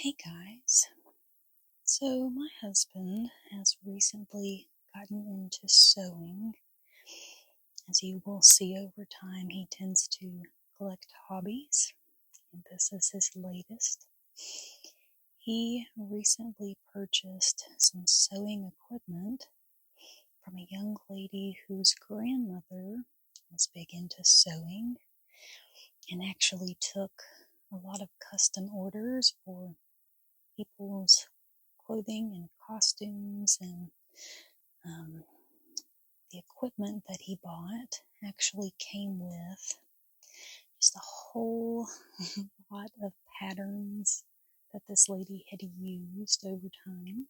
Hey guys. So, my husband has recently gotten into sewing. As you will see over time, he tends to collect hobbies, and this is his latest. He recently purchased some sewing equipment from a young lady whose grandmother was big into sewing and actually took a lot of custom orders for people's clothing and costumes, and um, the equipment that he bought actually came with just a whole lot of patterns that this lady had used over time.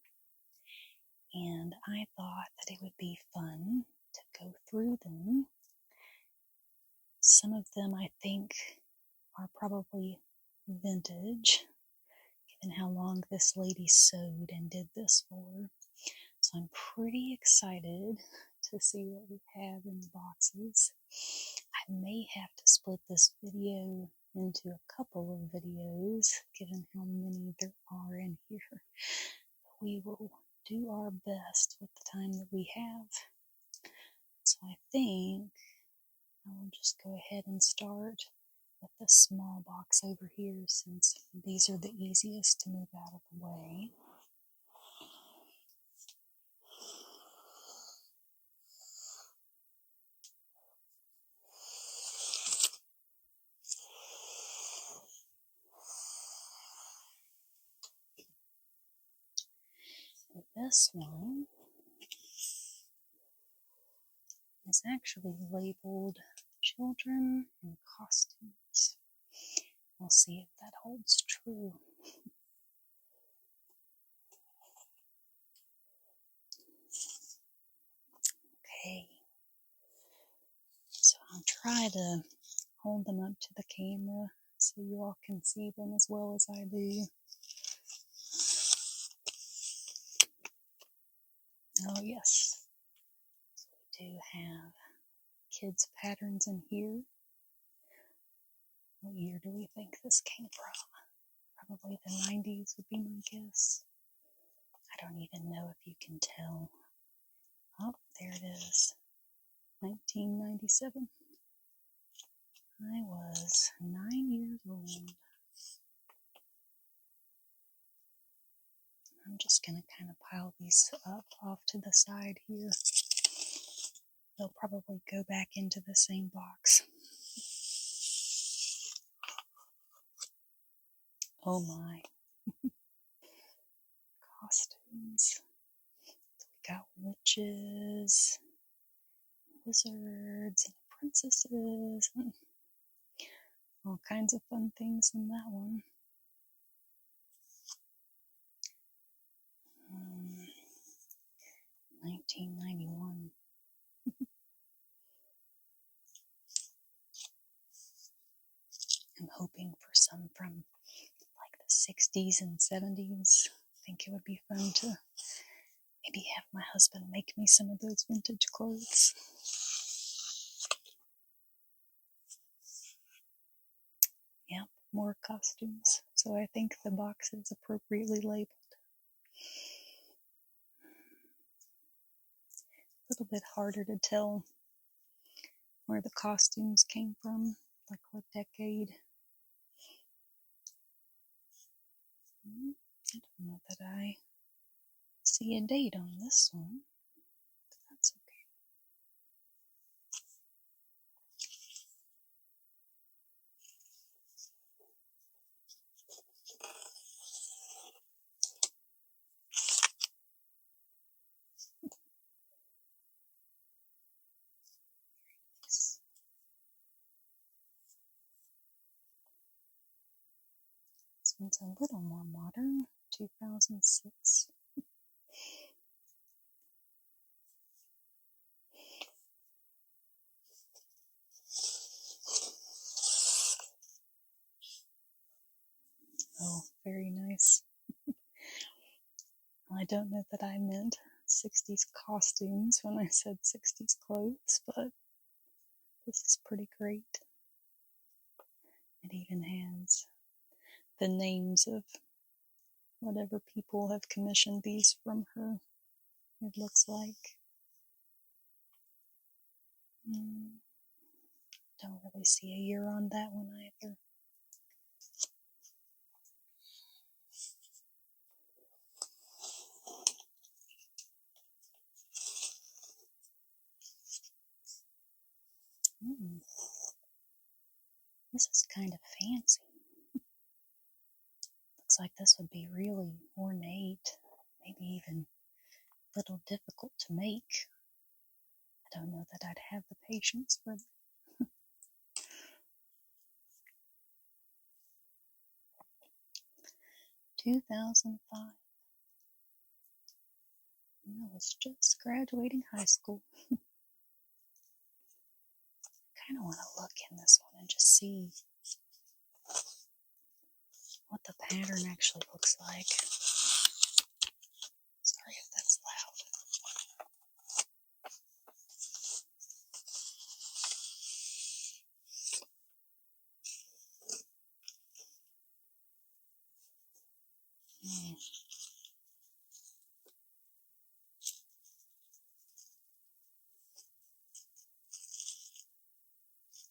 And I thought that it would be fun to go through them. Some of them I think are probably vintage, given how long this lady sewed and did this for. So I'm pretty excited to see what we have in the boxes. I may have to split this video into a couple of videos, given how many there are in here. But we will do our best with the time that we have. So I think I will just go ahead and start with the small box over here, since these are the easiest to move out of the way. And this one is actually labeled Children and Costumes. We'll see if that holds true. Okay, so I'll try to hold them up to the camera so you all can see them as well as I do. Oh yes, so we do have kids' patterns in here. What year do we think this came from? Probably the 90s would be my guess. I don't even know if you can tell. Oh, there it is. 1997. I was 9 years old. I'm just going to kind of pile these up off to the side here. They'll probably go back into the same box. Oh my. Costumes. So we got witches, wizards, and princesses, and all kinds of fun things in that one. 1991. I'm hoping for some from like the 60s and 70s. I think it would be fun to maybe have my husband make me some of those vintage clothes. Yep, more costumes. So I think the box is appropriately labeled. A little bit harder to tell where the costumes came from, like what decade. I don't know that I see a date on this one, but that's okay. Nice. This one's a little more modern, 2006. Oh, very nice. I don't know that I meant 60s costumes when I said 60s clothes, but this is pretty great. It even has the names of whatever people have commissioned these from her, it looks like. Don't really see a year on that one either. This is kind of fancy. Looks like this would be really ornate, maybe even a little difficult to make. I don't know that I'd have the patience for that. 2005. I was just graduating high school. Kind of want to look in this one and just see what the pattern actually looks like. Sorry if that's loud.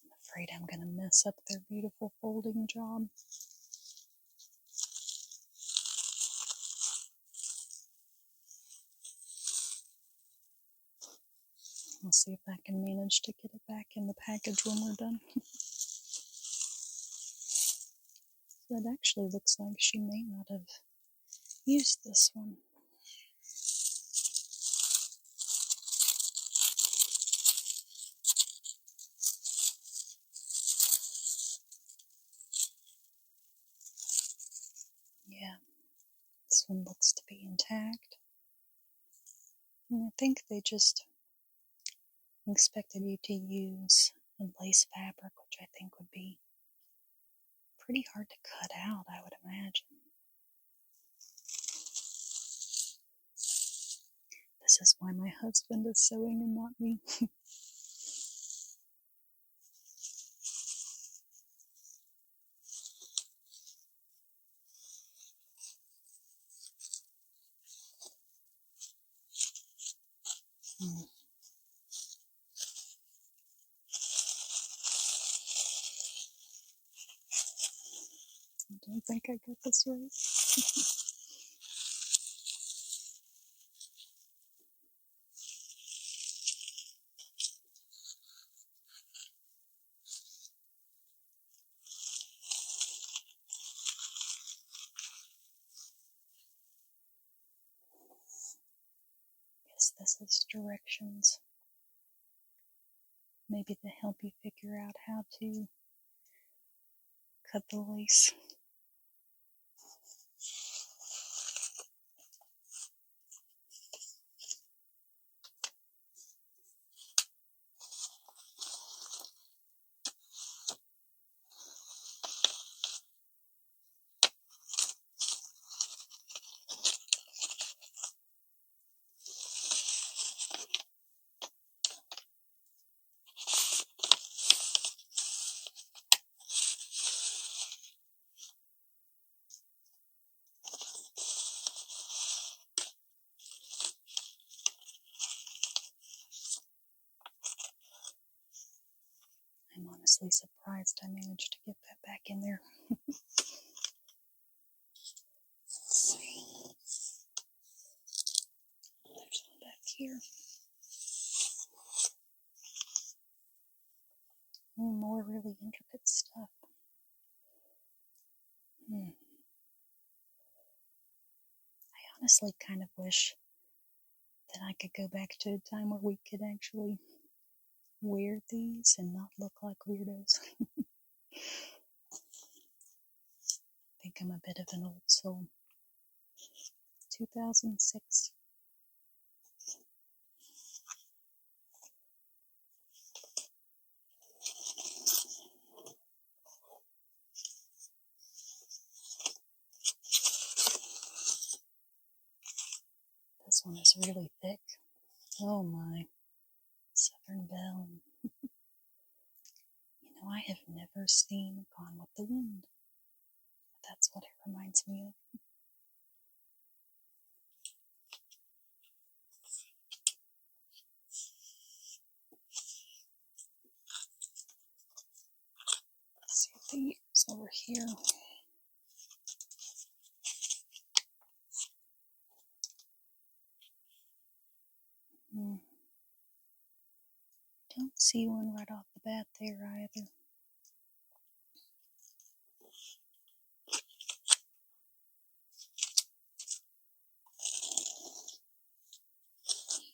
I'm afraid I'm going to mess up their beautiful folding job. I'll see if I can manage to get it back in the package when we're done. So it actually looks like she may not have used this one. Yeah, this one looks to be intact. And I think they just expected you to use a lace fabric, which I think would be pretty hard to cut out, I would imagine. This is why my husband is sewing and not me. I don't think I got this right. Yes, this is directions. Maybe to help you figure out how to cut the lace. I'm honestly surprised I managed to get that back in there. Let's see. There's one back here. More really intricate stuff. I honestly kind of wish that I could go back to a time where we could actually wear these and not look like weirdos. I think I'm a bit of an old soul. 2006. This one is really thick. Oh my. Southern Belle. I have never seen Gone with the Wind. That's what it reminds me of. over here. Don't see one right off the bat there either.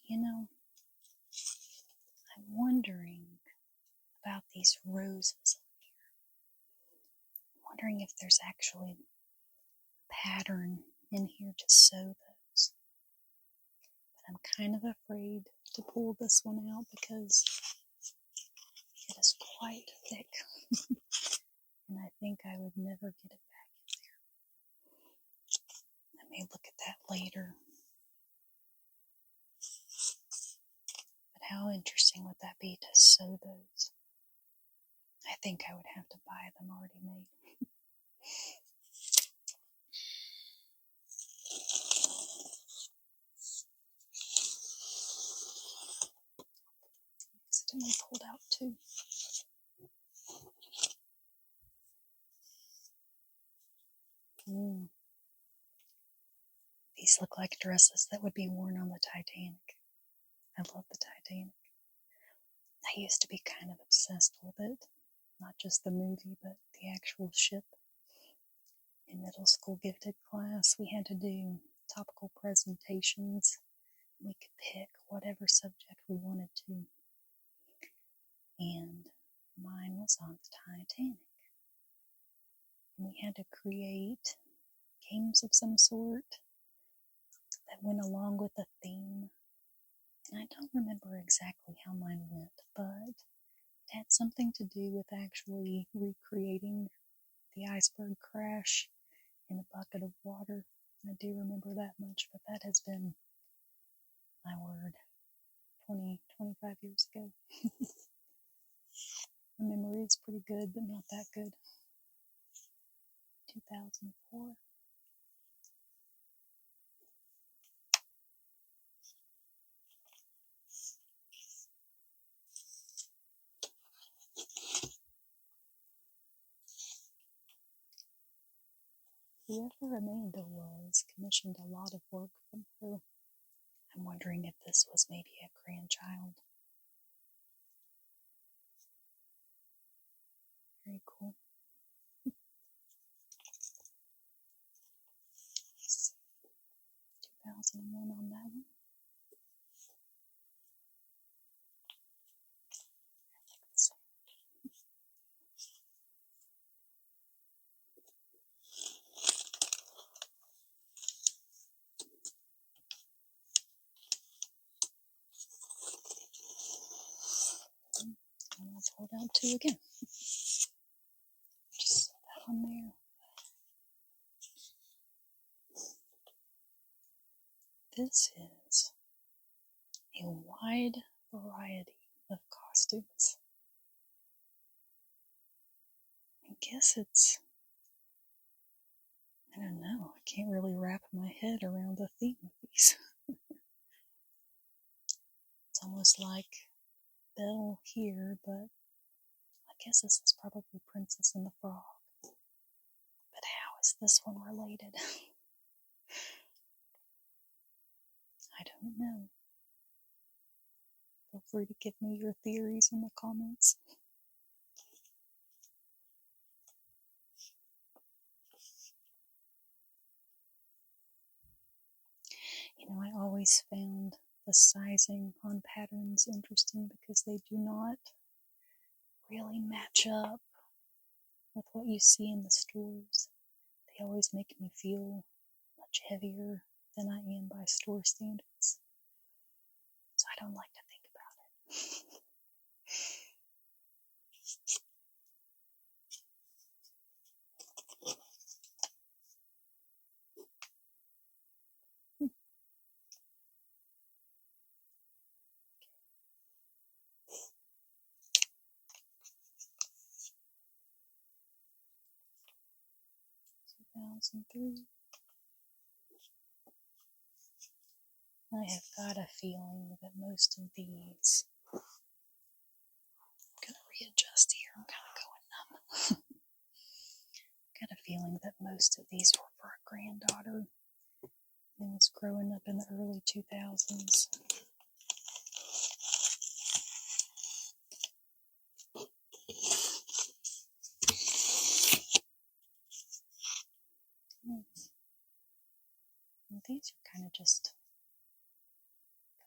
You know, I'm wondering about these roses on here. I'm wondering if there's actually a pattern in here to sew those. But I'm kind of afraid to pull this one out because it is quite thick. And I think I would never get it back in there. I may look at that later. But how interesting would that be to sew those? I think I would have to buy them already made. Accidentally pulled out too. These look like dresses that would be worn on the Titanic. I love the Titanic. I used to be kind of obsessed with it. Not just the movie, but the actual ship. In middle school gifted class, we had to do topical presentations. We could pick whatever subject we wanted to. And mine was on the Titanic. And we had to create games of some sort that went along with the theme. And I don't remember exactly how mine went, but it had something to do with actually recreating the iceberg crash in a bucket of water. I do remember that much, but that has been, my word, 25 years ago. My memory is pretty good, but not that good. 2004. Whoever Amanda was commissioned a lot of work from her. I'm wondering if this was maybe a grandchild. Very cool. 2001 on that one. I like the sound. And let's hold out two again. Just set that one there. This is a wide variety of costumes. I guess it's, I don't know, I can't really wrap my head around the theme of these. It's almost like Belle here, but I guess this is probably Princess and the Frog. But how is this one related? I don't know. Feel free to give me your theories in the comments. You know, I always found the sizing on patterns interesting because they do not really match up with what you see in the stores. They always make me feel much heavier than I am by store standards. So I don't like to think about it. 2003. I have got a feeling that most of these, I'm going to readjust here, I'm kind of going numb. feeling that most of these were for a granddaughter who was growing up in the early 2000s. And these are kind of just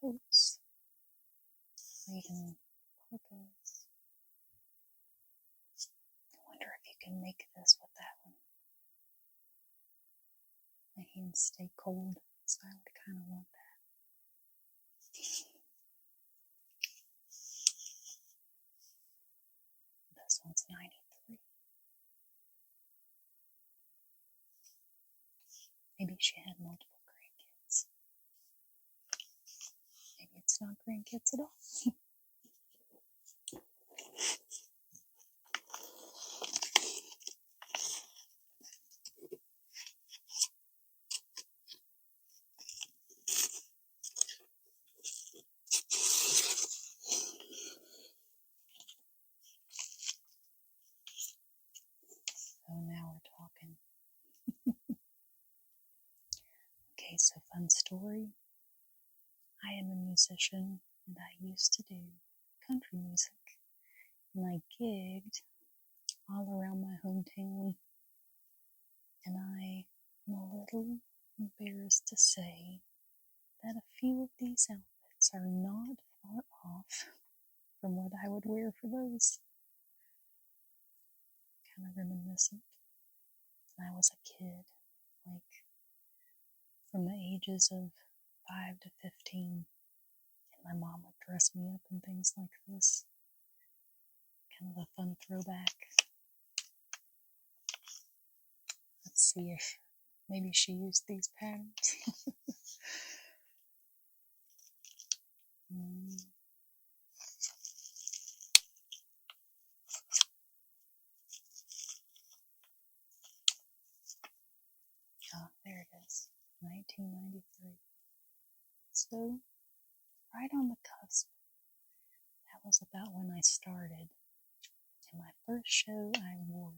coats, or even parkas. I wonder if you can make this with that one. My hands stay cold, so I would kind of want that. This one's 93. Maybe she had multiple grandkids. Maybe it's not grandkids at all. So now we're talking. Okay, so fun story. I am a musician and I used to do country music. And I gigged all around my hometown. And I am a little embarrassed to say that a few of these outfits are not far off from what I would wear for those. Kind of reminiscent. When I was a kid, like from the ages of 5 to 15, and my mom would dress me up in things like this. Kind of a fun throwback. Let's see if maybe she used these patterns. Oh, there it is, 1993. So, right on the cusp, that was about when I started. And my first show, I wore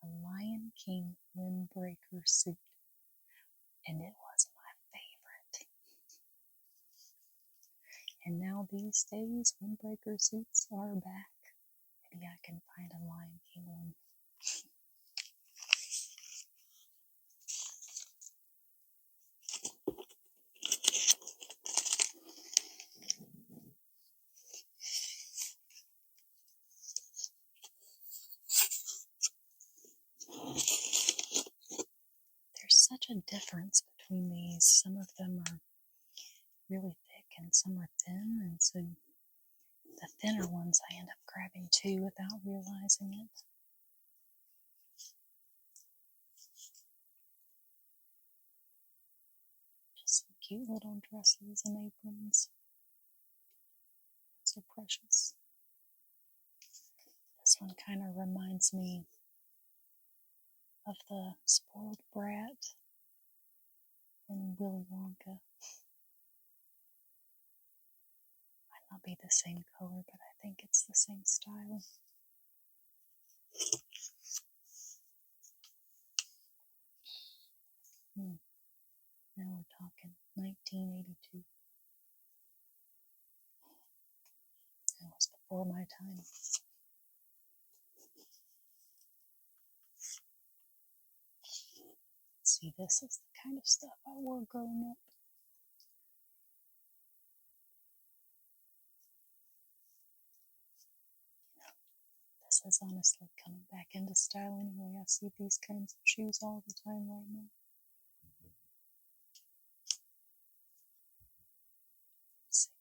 a Lion King windbreaker suit. And it was my favorite. And now these days, windbreaker suits are back. Maybe I can find a Lion King one. There's such a difference between these. Some of them are really thick and some are thin, and so the thinner ones I end up grabbing too without realizing it. Just some cute little dresses and aprons. So precious. This one kind of reminds me of the spoiled brat in Willy Wonka. Might not be the same color, but I think it's the same style. Now we're talking 1982. That was before my time. See, this is the kind of stuff I wore growing up. This is honestly coming back into style anyway. I see these kinds of shoes all the time right now. Let's see.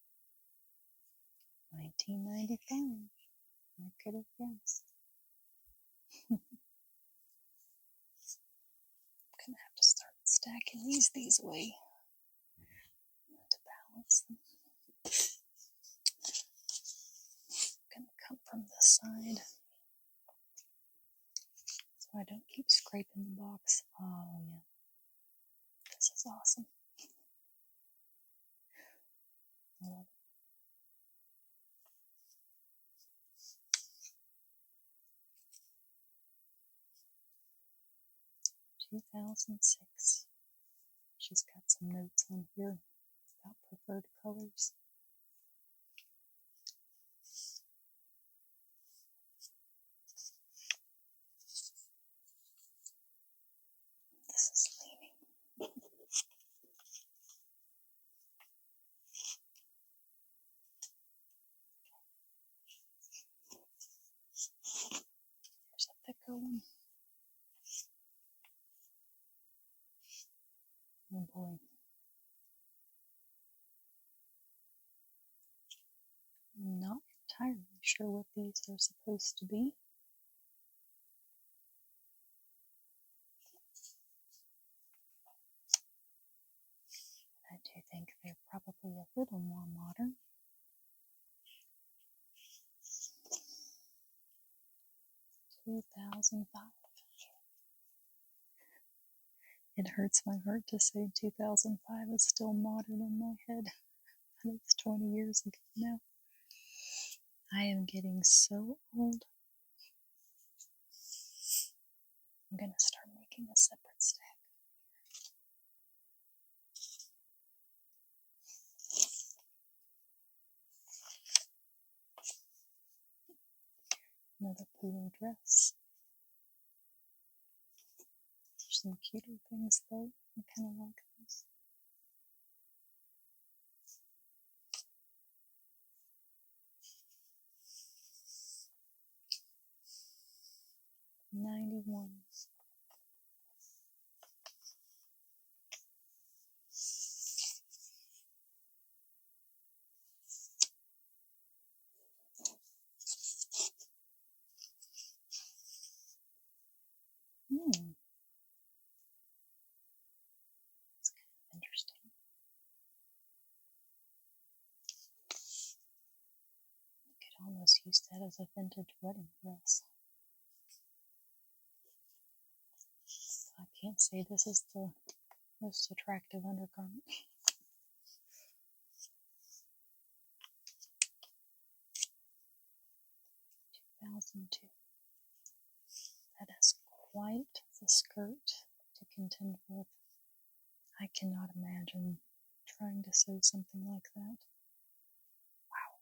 1995. I could have guessed. I'm gonna have to start stacking these way to balance them. I'm gonna come from this side so I don't keep scraping the box. Oh yeah, this is awesome. I love it. 2006. She's got some notes on here about preferred colors. This is leaving. There's a thicker one. Oh boy. I'm not entirely sure what these are supposed to be. I do think they're probably a little more modern. 2005. It hurts my heart to say 2005 is still modern in my head. It's 20 years ago now. I am getting so old. I'm going to start making a separate stack. Another poodle dress. There's some cuter things though. I kind of like those. '91. That's kind of interesting. You could almost use that as a vintage wedding dress. I can't say this is the most attractive undergarment. 2002. That is quite the skirt to contend with. I cannot imagine trying to sew something like that. Wow.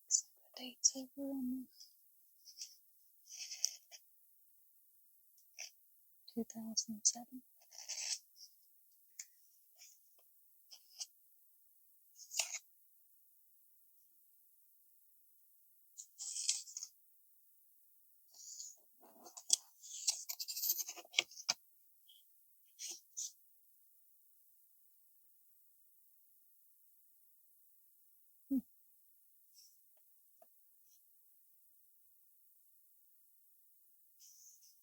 Looks like the date's over on 2007.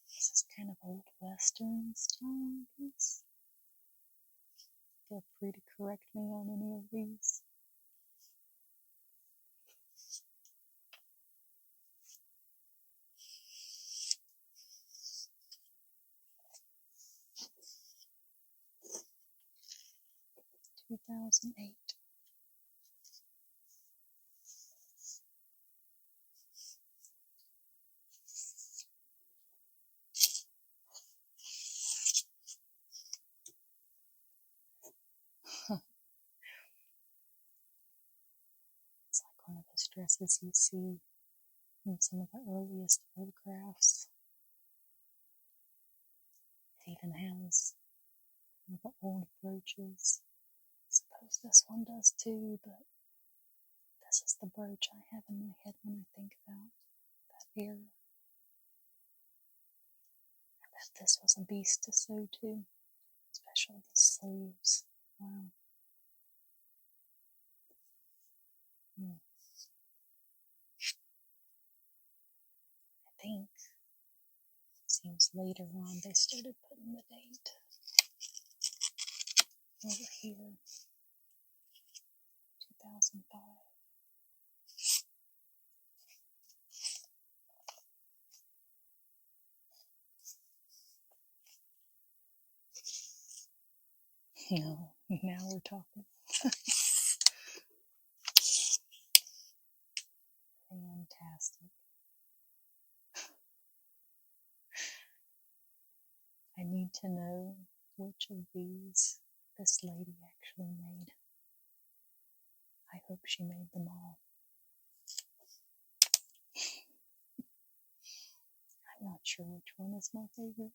This is kind of old western style, I guess. Feel free to correct me on any of these. Two 2008. It's like one of those dresses you see in some of the earliest photographs. It even has one of the old brooches. I suppose this one does too, but this is the brooch I have in my head when I think about that era. I bet this was a beast to sew too, especially these sleeves. Wow. I think, let's see seems later on they started putting the date over here, 2005. No, now we're talking. Fantastic. I need to know which of these this lady actually made. I hope she made them all. I'm not sure which one is my favorite.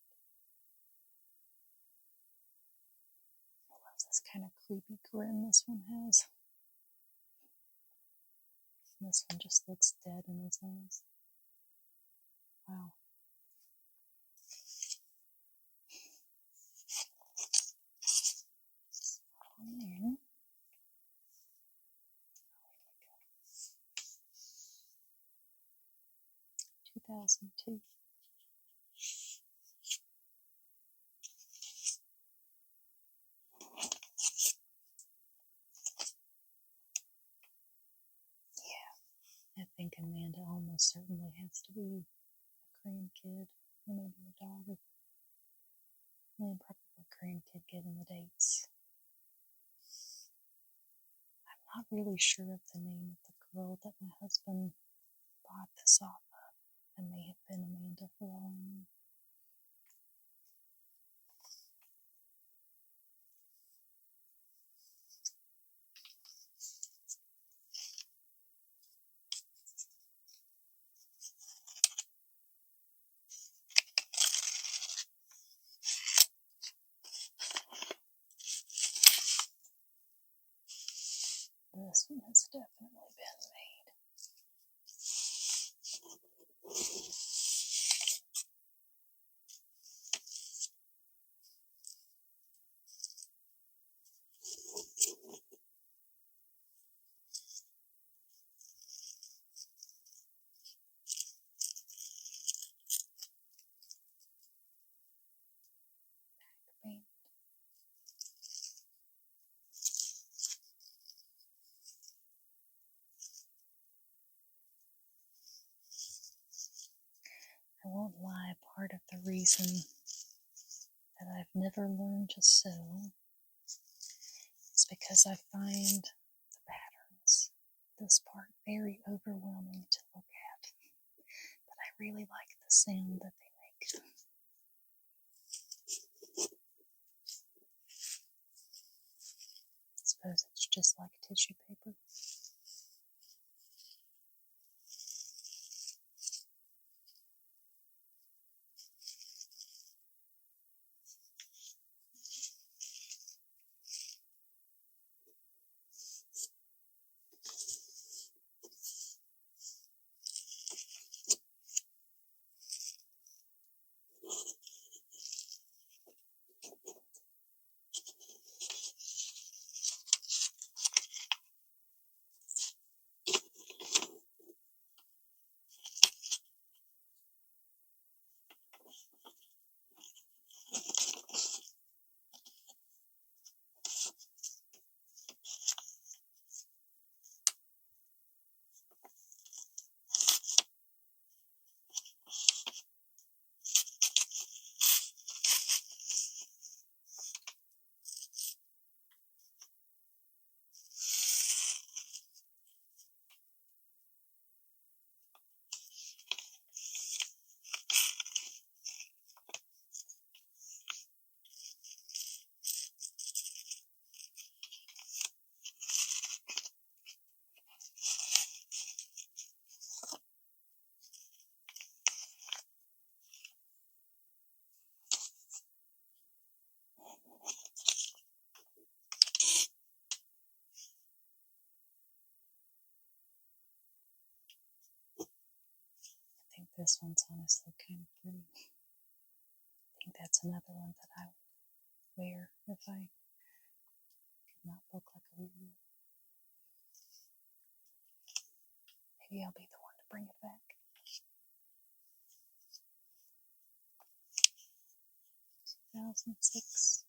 I love this kind of creepy grin this one has. And this one just looks dead in his eyes. Wow. On there. 2002. Yeah, I think Amanda almost certainly has to be a grandkid, or maybe a daughter. And probably a grandkid given the dates. I'm not really sure of the name of the girl that my husband bought this off of. It may have been Amanda for all I know. This one has definitely been made. Paint. I won't lie, part of the reason that I've never learned to sew is because I find the patterns, this part, very overwhelming to look at. But I really like the sound that they make. I suppose it's just like tissue paper. I think this one's honestly kind of pretty. I think that's another one that I would wear if I could not look like a weirdo. Maybe I'll be the one to bring it back. 2006.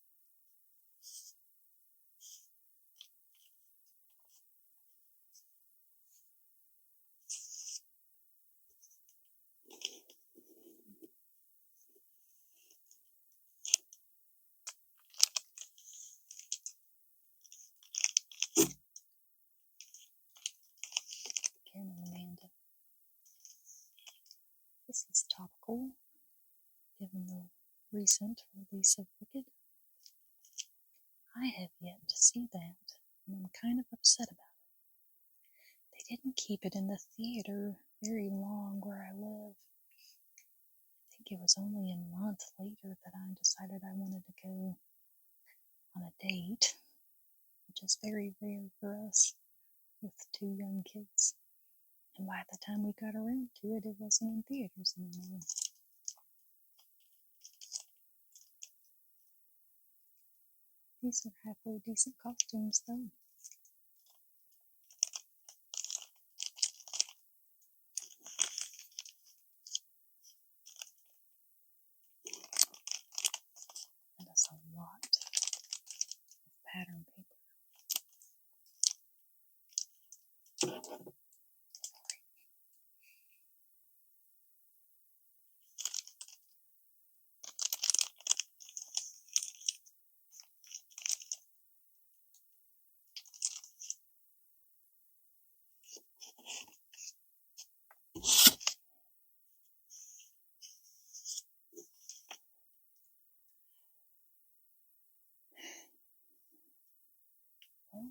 Again, Amanda. This is topical, given the recent release of Wicked. I have yet to see that, and I'm kind of upset about it. They didn't keep it in the theater very long where I live. I think it was only a month later that I decided I wanted to go on a date, which is very rare for us with two young kids. And by the time we got around to it, it wasn't in theaters anymore. These are halfway decent costumes, though. That is a lot of pattern paper. Well,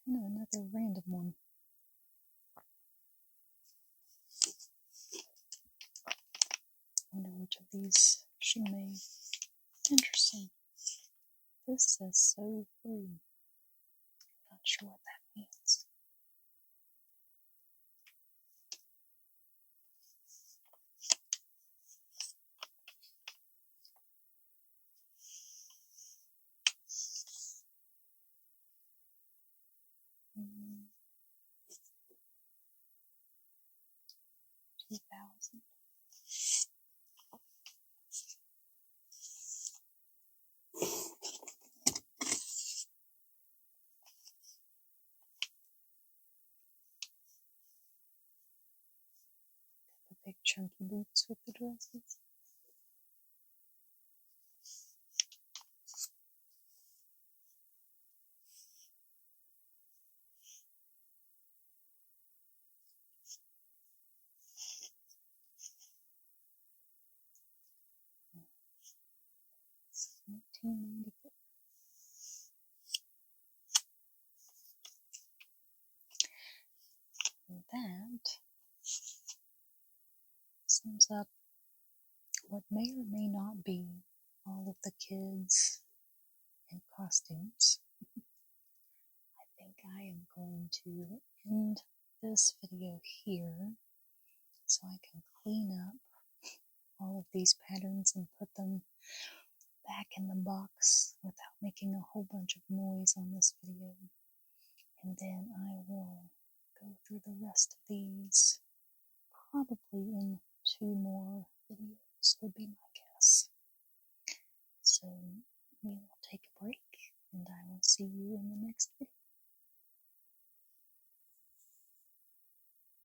kind of another random one. I wonder which of these she made. Interesting. This says "so free." Not sure what that means. Mm, 2000. The big chunky boots with the dresses. It's 1994. And that sums up what may or may not be all of the kids in costumes. I think I am going to end this video here so I can clean up all of these patterns and put them back in the box without making a whole bunch of noise on this video. And then I will go through the rest of these probably in 2 more videos would be my guess. So we will take a break and I will see you in the next video.